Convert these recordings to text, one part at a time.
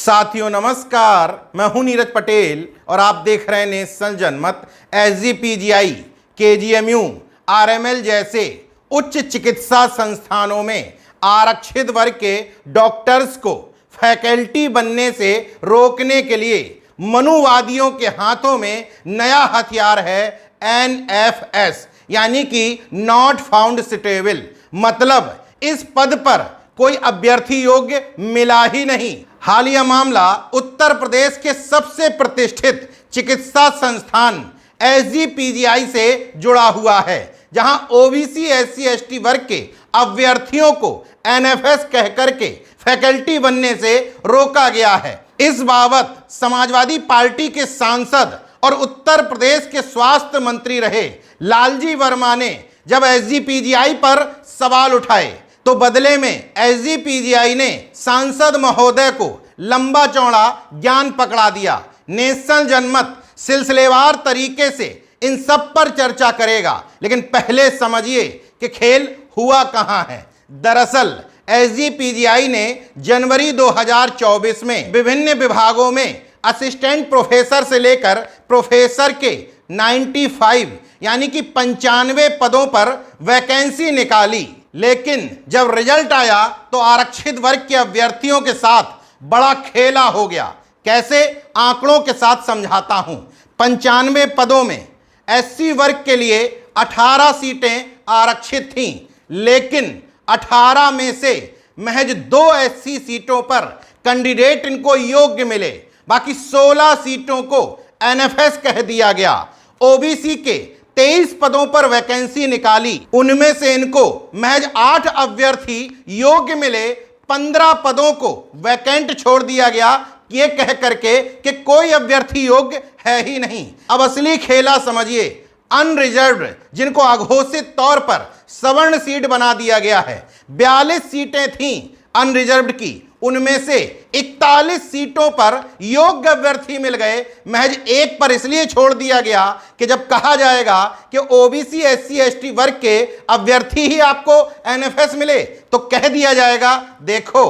साथियों नमस्कार, मैं हूं नीरज पटेल और आप देख रहे हैं नेशनल जनमत। एसजीपीजीआई, केजीएमयू, आरएमएल जैसे उच्च चिकित्सा संस्थानों में आरक्षित वर्ग के डॉक्टर्स को फैकल्टी बनने से रोकने के लिए मनुवादियों के हाथों में नया हथियार है एनएफएस, यानी कि नॉट फाउंड सुटेबल। मतलब इस पद पर कोई अभ्यर्थी योग्य मिला ही नहीं। हालिया मामला उत्तर प्रदेश के सबसे प्रतिष्ठित चिकित्सा संस्थान एसजीपीजीआई से जुड़ा हुआ है, जहां ओबीसी एससी एसटी वर्ग के अभ्यर्थियों को एनएफएस कहकर के फैकल्टी बनने से रोका गया है। इस बाबत समाजवादी पार्टी के सांसद और उत्तर प्रदेश के स्वास्थ्य मंत्री रहे लालजी वर्मा ने जब एसजीपीजीआई पर सवाल उठाए तो बदले में एसजीपीजीआई ने सांसद महोदय को लंबा चौड़ा ज्ञान पकड़ा दिया। नेशनल जनमत सिलसिलेवार तरीके से इन सब पर चर्चा करेगा, लेकिन पहले समझिए कि खेल हुआ कहां है। दरअसल एसजीपीजीआई ने जनवरी 2024 में विभिन्न विभागों में असिस्टेंट प्रोफेसर से लेकर प्रोफेसर के 95 यानी कि 95 पदों पर वैकेंसी निकाली, लेकिन जब रिजल्ट आया तो आरक्षित वर्ग के अभ्यर्थियों के साथ बड़ा खेला हो गया। कैसे, आंकड़ों के साथ समझाता हूं। 95 पदों में एससी वर्ग के लिए 18 सीटें आरक्षित थीं, लेकिन 18 में से महज 2 एससी सीटों पर कैंडिडेट इनको योग्य मिले। बाकी 16 सीटों को एनएफएस कह दिया गया। ओबीसी के 23 पदों पर वैकेंसी निकाली, उनमें से इनको महज 8 अभ्यर्थी योग्य मिले। 15 पदों को वैकेंट छोड़ दिया गया, ये कह करके कि कोई अभ्यर्थी योग्य है ही नहीं। अब असली खेला समझिए। अनरिजर्व्ड, जिनको अघोषित तौर पर सवर्ण सीट बना दिया गया है, 42 सीटें थीं अनरिजर्व्ड की, उनमें से 41 सीटों पर योग्य अभ्यर्थी मिल गए। महज एक पर इसलिए छोड़ दिया गया कि जब कहा जाएगा कि ओबीसी एससी एसटी वर्ग के अभ्यर्थी ही आपको एनएफएस मिले तो कह दिया जाएगा देखो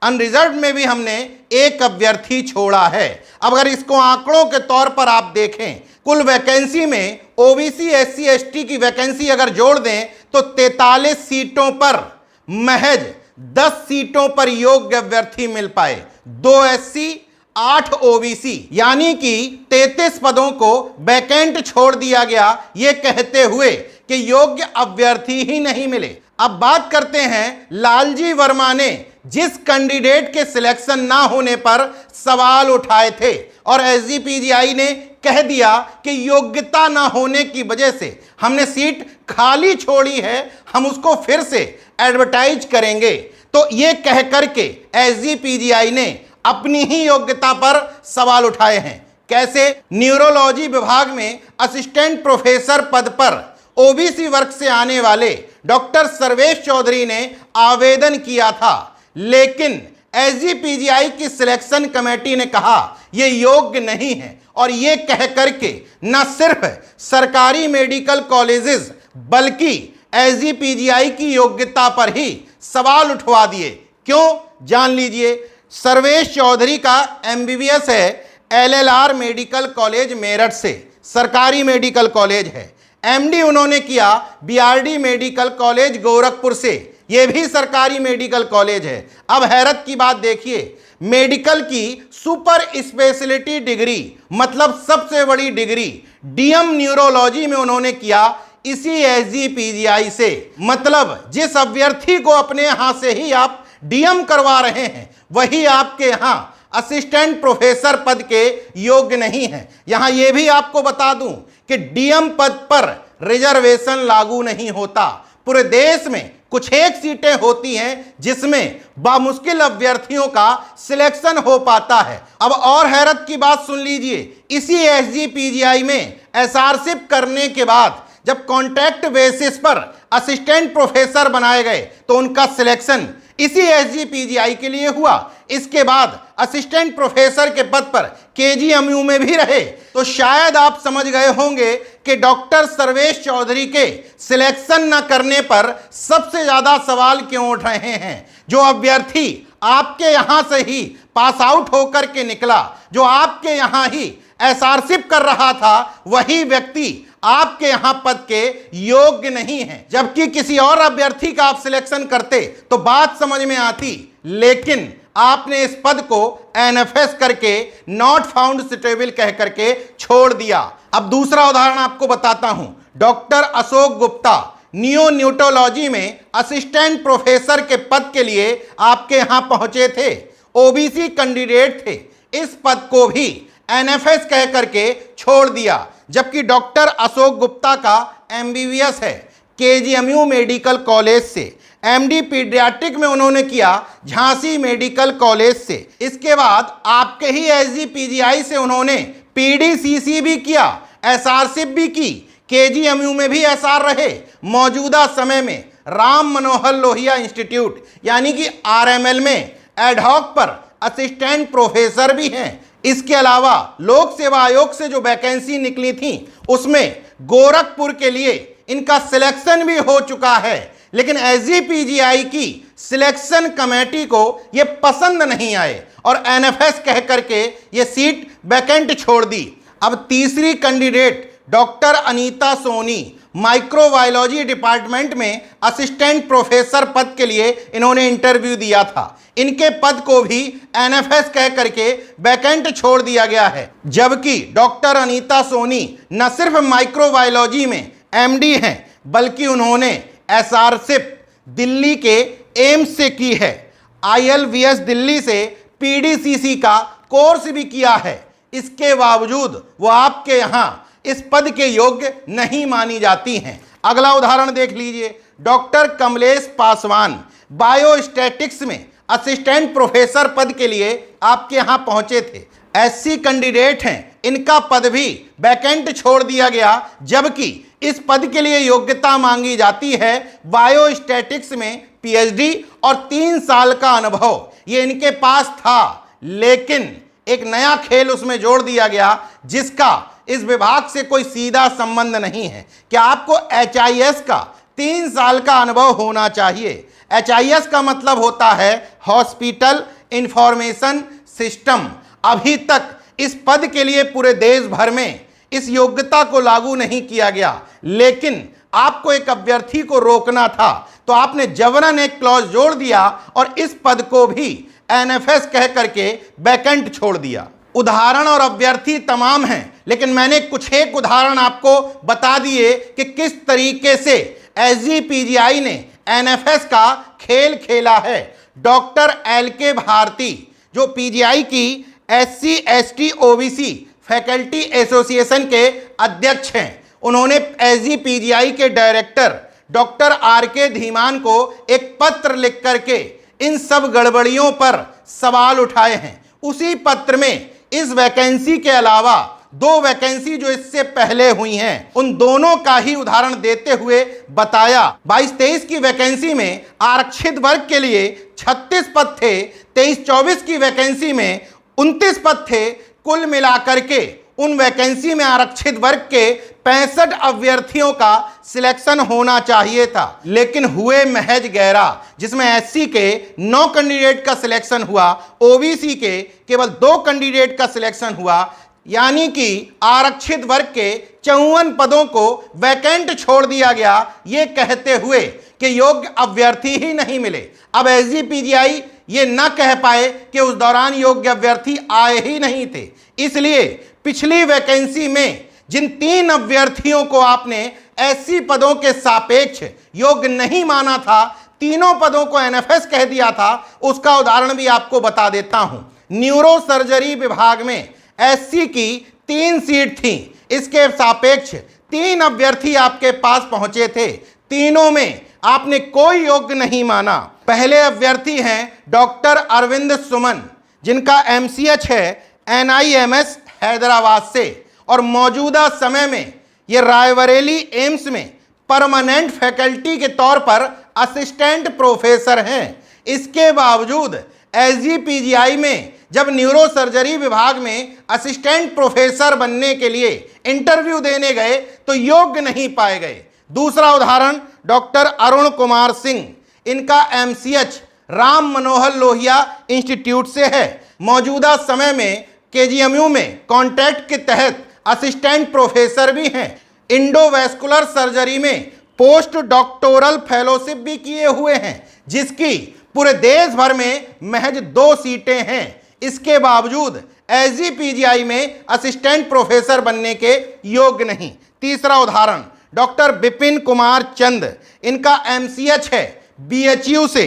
अनरिजर्व में भी हमने एक अभ्यर्थी छोड़ा है। अब अगर इसको आंकड़ों के तौर पर आप देखें, कुल वैकेंसी में ओबीसी एससी एसटी की वैकेंसी अगर जोड़ दें तो 43 सीटों पर महज 10 सीटों पर योग्य अभ्यर्थी मिल पाए। 2 एससी 8 ओबीसी, यानी कि 33 पदों को वैकेंट छोड़ दिया गया, ये कहते हुए कि योग्य अभ्यर्थी ही नहीं मिले। अब बात करते हैं लालजी वर्मा ने जिस कैंडिडेट के सिलेक्शन ना होने पर सवाल उठाए थे और एसजीपीजीआई ने कह दिया कि योग्यता ना होने की वजह से हमने सीट खाली छोड़ी है, हम उसको फिर से एडवर्टाइज करेंगे। तो ये कह करके एसजीपीजीआई ने अपनी ही योग्यता पर सवाल उठाए हैं। कैसे, न्यूरोलॉजी विभाग में असिस्टेंट प्रोफेसर पद पर ओबीसी वर्ग से आने वाले डॉक्टर सर्वेश चौधरी ने आवेदन किया था, लेकिन एसजीपीजीआई की सिलेक्शन कमेटी ने कहा यह योग्य नहीं है और ये कह करके न सिर्फ सरकारी मेडिकल कॉलेजेस बल्कि एसजीपीजीआई की योग्यता पर ही सवाल उठवा दिए। क्यों, जान लीजिए। सर्वेश चौधरी का एमबीबीएस है एलएलआर मेडिकल कॉलेज मेरठ से, सरकारी मेडिकल कॉलेज है। एमडी उन्होंने किया बीआरडी मेडिकल कॉलेज गोरखपुर से, यह भी सरकारी मेडिकल कॉलेज है। अब हैरत की बात देखिए, मेडिकल की सुपर स्पेशलिटी डिग्री, मतलब सबसे बड़ी डिग्री, डीएम न्यूरोलॉजी में उन्होंने किया इसी एसजीपीजीआई से। मतलब जिस अभ्यर्थी को अपने यहां से ही आप डीएम करवा रहे हैं वही आपके यहां असिस्टेंट प्रोफेसर पद के योग्य नहीं है। यहां यह भी आपको बता दूं कि डीएम पद पर रिजर्वेशन लागू नहीं होता। पूरे देश में कुछ एक सीटें होती हैं जिसमें बामुश्किल अभ्यर्थियों का सिलेक्शन हो पाता है। अब और हैरत की बात सुन लीजिए, इसी एसजीपीजीआई में एसआरशिप करने के बाद जब कॉन्ट्रैक्ट बेसिस पर असिस्टेंट प्रोफेसर बनाए गए तो उनका सिलेक्शन इसी एसजीपीजीआई के लिए हुआ। इसके बाद असिस्टेंट प्रोफेसर के पद पर केजीएमयू में भी रहे। तो शायद आप समझ गए होंगे कि डॉक्टर सर्वेश चौधरी के सिलेक्शन न करने पर सबसे ज्यादा सवाल क्यों उठ रहे हैं। जो अभ्यर्थी आपके यहां से ही पास आउट होकर के निकला, जो आपके यहां ही एसआरशिप कर रहा था, वही व्यक्ति आपके यहां पद के योग्य नहीं है। जबकि किसी और अभ्यर्थी का आप सिलेक्शन करते तो बात समझ में आती, लेकिन आपने इस पद को एनएफएस करके नॉट फाउंड सुटेबल कह करके छोड़ दिया। अब दूसरा उदाहरण आपको बताता हूं। डॉक्टर अशोक गुप्ता नियोन्यूटोलॉजी में असिस्टेंट प्रोफेसर के पद के लिए आपके यहां पहुंचे थे, ओबीसी कैंडिडेट थे, इस पद को भी एनएफएस कह करके छोड़ दिया। जबकि डॉक्टर अशोक गुप्ता का एमबीबीएस है केजीएमयू मेडिकल कॉलेज से, एमडी पीडियाट्रिक में उन्होंने किया झांसी मेडिकल कॉलेज से। इसके बाद आपके ही एसजीपीजीआई से उन्होंने पीडीसीसी भी किया, एसआरशिप भी की, केजीएमयू में भी एसआर रहे। मौजूदा समय में राम मनोहर लोहिया इंस्टीट्यूट यानी कि आरएमएल में एडहॉक पर असिस्टेंट प्रोफेसर भी हैं। इसके अलावा लोक सेवा आयोग से जो वैकेंसी निकली थी उसमें गोरखपुर के लिए इनका सिलेक्शन भी हो चुका है, लेकिन एसजीपीजीआई की सिलेक्शन कमेटी को ये पसंद नहीं आए और एनएफएस कह करके ये सीट वैकेंट छोड़ दी। अब तीसरी candidate doctor Anita Soni microbiology department में असिस्टेंट प्रोफेसर पद के लिए इन्होंने इंटरव्यू दिया था। इनके पद को भी एनएफएस कह करके वैकेंट छोड़ दिया गया है। जबकि डॉक्टर अनीता सोनी न सिर्फ माइक्रोबायोलॉजी में एमडी हैं, बल्कि उन्होंने एसआरशिप दिल्ली के एम्स से की है, आईएलवीएस दिल्ली से पीडीसीसी का कोर्स भी किया है। इसके बावजूद वो आपके यहां इस पद के योग्य नहीं मानी जाती हैं। अगला उदाहरण देख लीजिए। डॉक्टर कमलेश पासवान बायोस्टैटिक्स में असिस्टेंट प्रोफेसर पद के लिए आपके यहां पहुंचे थे, एससी कैंडिडेट हैं, इनका पद भी वैकेंट छोड़ दिया गया। जबकि इस पद के लिए योग्यता मांगी जाती है बायोस्टैटिक्स में पीएचडी और 3 साल का अनुभव, ये इनके पास था, लेकिन एक नया खेल उसमें जोड़ दिया गया जिसका इस विभाग से कोई सीधा संबंध नहीं है कि आपको एचआईएस का 3 साल का अनुभव होना चाहिए। एचआईएस का मतलब होता है हॉस्पिटल इंफॉर्मेशन सिस्टम। अभी तक इस पद के लिए पूरे देश भर में इस योग्यता को लागू नहीं किया गया, लेकिन आपको एक अभ्यर्थी को रोकना था तो आपने जबरन एक क्लॉज जोड़ दिया और इस पद को भी एनएफएस कह करके वैकेंट छोड़ दिया। उदाहरण और अभ्यर्थी तमाम हैं, लेकिन मैंने कुछ एक उदाहरण आपको बता दिए कि किस तरीके से एसजीपीजीआई ने एनएफएस का खेल खेला है। डॉक्टर एलके भारती जो पीजीआई की SC ST OBC faculty association के अध्यक्ष हैं, उन्होंने एसजीपीजीआई के डायरेक्टर डॉक्टर आरके धीमान को एक पत्र लिख करके इन सब गड़बड़ियों पर सवाल उठाए हैं। उसी पत्र में इस वैकेंसी के अलावा 2 वैकेंसी जो इससे पहले हुई हैं, उन दोनों का ही उदाहरण देते हुए बताया। 22-23 की वैकेंसी में आरक्षित वर्ग के लिए 36 पद थे, 23-24 की वैकेंसी में 29 पद थे। कुल मिलाकर के उन वैकेंसी में आरक्षित वर्ग के 65 अभ्यर्थियों का सिलेक्शन होना चाहिए था, लेकिन हुए महज 11, जिसमें एससी के 9 कैंडिडेट का सिलेक्शन हुआ, ओबीसी के केवल 2 कैंडिडेट का सिलेक्शन हुआ। यानी कि आरक्षित वर्ग के 54 पदों को वैकेंट छोड़ दिया गया, ये कहते हुए कि योग्य अभ्यर्थी ही नहीं मिले। अब एसजीपीजीआई ये न कह पाए कि उस दौरान योग्य अभ्यर्थी आए ही नहीं थे, इसलिए पिछली वैकेंसी में जिन 3 अभ्यर्थियों को आपने एससी पदों के सापेक्ष योग्य नहीं माना था, तीनों पदों को एनएफएस कह दिया था, उसका उदाहरण भी आपको बता देता हूं। न्यूरो सर्जरी विभाग में एससी की 3 सीट थी, इसके सापेक्ष 3 अभ्यर्थी आपके पास पहुंचे थे, तीनों में आपने कोई योग्य नहीं माना। पहले अभ्यर्थी हैं डॉक्टर अरविंद सुमन, जिनका एमसीएच है एनआईएमएस हैदराबाद से और मौजूदा समय में ये रायबरेली एम्स में परमानेंट फैकल्टी के तौर पर असिस्टेंट प्रोफेसर हैं। इसके बावजूद एसजीपीजीआई में जब न्यूरो सर्जरी विभाग में असिस्टेंट प्रोफेसर बनने के लिए इंटरव्यू देने गए तो योग्य नहीं पाए गए। दूसरा उदाहरण डॉक्टर अरुण कुमार सिंह, इनका एमसीएच राम मनोहर लोहिया इंस्टीट्यूट से है। मौजूदा समय में केजीएमयू में कॉन्ट्रैक्ट के तहत असिस्टेंट प्रोफेसर भी हैं। इंडोवैस्कुलर सर्जरी में पोस्ट डॉक्टोरल फेलोशिप भी किए हुए हैं, जिसकी पूरे देश भर में महज 2 सीटें हैं। इसके बावजूद एसजीपीजीआई में असिस्टेंट प्रोफेसर बनने के योग्य नहीं। तीसरा उदाहरण डॉक्टर विपिन कुमार चंद, इनका एमसीएच है बीएचयू से,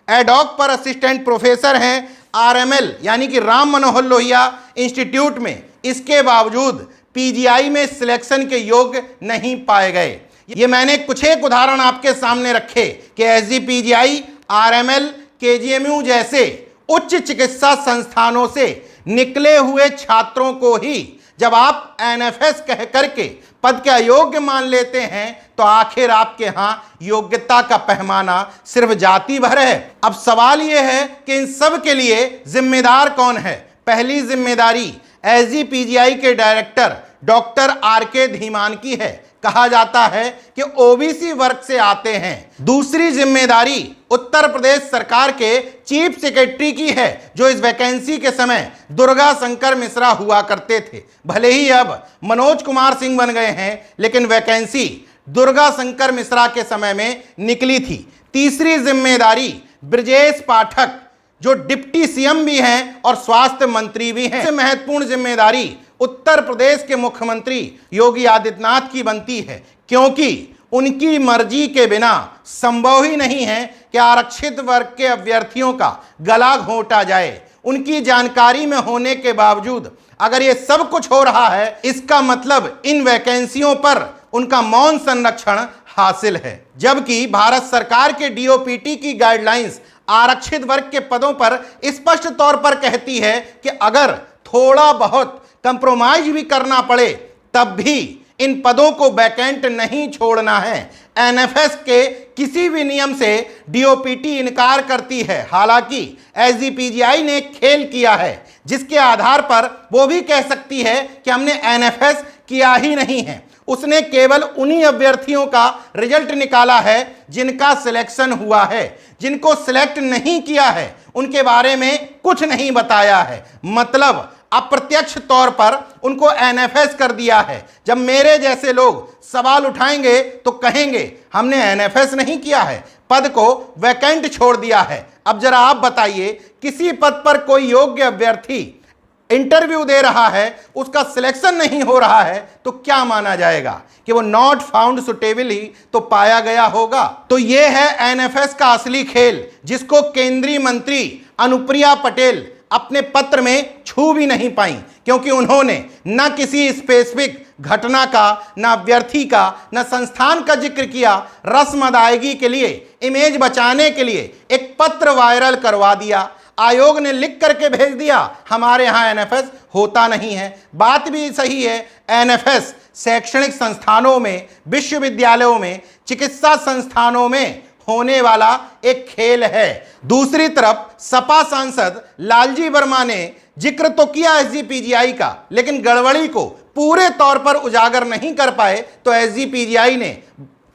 एडॉक पर असिस्टेंट प्रोफेसर हैं आरएमएल यानी कि राम मनोहर लोहिया इंस्टीट्यूट में। इसके बावजूद पीजीआई में सिलेक्शन के योग्य नहीं पाए गए। ये मैंने कुछ एक उदाहरण आपके सामने रखे कि एसजीपीजीआई, आरएमएल, केजीएमयू जैसे उच्च चिकित्सा संस्थानों से निकले हुए छात्रों को ही जब आप एनएफएस कह करके पद के अयोग्य मान लेते हैं तो आखिर आपके यहां योग्यता का पैमाना सिर्फ जाति भर है। अब सवाल यह है कि इन सब के लिए जिम्मेदार कौन है। पहली जिम्मेदारी एसजीपीजीआई के डायरेक्टर डॉक्टर आरके धीमान की है। कहा जाता है कि ओबीसी वर्ग से आते हैं। दूसरी जिम्मेदारी उत्तर प्रदेश सरकार के चीफ सेक्रेटरी की है, जो इस वैकेंसी के समय दुर्गा शंकर मिश्रा हुआ करते थे। भले ही अब मनोज कुमार सिंह बन गए हैं, लेकिन वैकेंसी दुर्गा शंकर मिश्रा के समय में निकली थी। तीसरी जिम्मेदारी ब्रजेश पाठक, जो डिप्टी सीएम भी हैं और स्वास्थ्य मंत्री भी हैं। सबसे महत्वपूर्ण जिम्मेदारी उत्तर प्रदेश के मुख्यमंत्री योगी आदित्यनाथ की बनती है, क्योंकि उनकी मर्जी के बिना संभव ही नहीं है कि आरक्षित वर्ग के अभ्यर्थियों का गला घोंटा जाए। उनकी जानकारी में होने के बावजूद अगर ये सब कुछ हो रहा है, इसका मतलब इन वैकेंसियों पर उनका मौन संरक्षण हासिल है। जबकि भारत सरकार के डीओपीटी की गाइडलाइंस आरक्षित वर्ग के पदों पर स्पष्ट तौर पर कहती है कि अगर थोड़ा बहुत कंप्रोमाइज भी करना पड़े तब भी इन पदों को वैकेंट नहीं छोड़ना है। एनएफएस के किसी भी नियम से डीओपीटी इनकार करती है। हालांकि एसजीपीजीआई ने खेल किया है, जिसके आधार पर वो भी कह सकती है कि हमने एनएफएस किया ही नहीं है। उसने केवल उन्हीं अभ्यर्थियों का रिजल्ट निकाला है जिनका सिलेक्शन हुआ है। जिनको सिलेक्ट नहीं किया है उनके बारे में कुछ नहीं बताया है। मतलब अप्रत्यक्ष तौर पर उनको एनएफएस कर दिया है। जब मेरे जैसे लोग सवाल उठाएंगे तो कहेंगे हमने एनएफएस नहीं किया है, पद को वैकेंट छोड़ दिया है। अब जरा आप बताइए, किसी पद पर कोई योग्य अभ्यर्थी इंटरव्यू दे रहा है, उसका सिलेक्शन नहीं हो रहा है, तो क्या माना जाएगा कि वो नॉट फाउंड सुटेबल ही तो पाया गया होगा। तो ये है एनएफएस का असली खेल, जिसको केंद्रीय मंत्री अनुप्रिया पटेल अपने पत्र में छू भी नहीं पाई, क्योंकि उन्होंने न किसी स्पेसिफिक घटना का, न अभ्यर्थी का, न संस्थान का जिक्र किया। रस्म अदायगी के लिए, इमेज बचाने के लिए एक पत्र वायरल करवा दिया। आयोग ने लिख करके भेज दिया हमारे यहाँ एनएफएस होता नहीं है। बात भी सही है, एनएफएस शैक्षणिक संस्थानों में, विश्वविद्यालयों में, चिकित्सा संस्थानों में होने वाला एक खेल है। दूसरी तरफ सपा सांसद लालजी वर्मा ने जिक्र तो किया एसजीपीजीआई का, लेकिन गड़बड़ी को पूरे तौर पर उजागर नहीं कर पाए, तो एसजीपीजीआई ने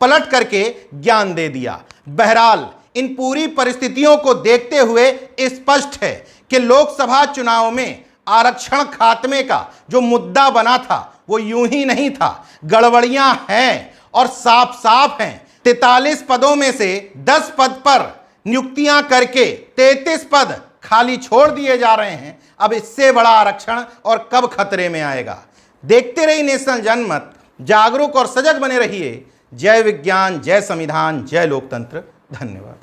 पलट करके ज्ञान दे दिया। बहरहाल इन पूरी परिस्थितियों को देखते हुए स्पष्ट है कि लोकसभा चुनाव में आरक्षण खात्मे का जो मुद्दा बना था वो यूं ही नहीं था। गड़बड़ियां हैं और साफ साफ हैं। 43 पदों में से 10 पद पर नियुक्तियां करके 33 पद खाली छोड़ दिए जा रहे हैं। अब इससे बड़ा आरक्षण और कब खतरे में आएगा। देखते रहिए नेशनल जनमत, जागरूक और सजग बने रहिए। जय विज्ञान, जय संविधान, जय लोकतंत्र। धन्यवाद।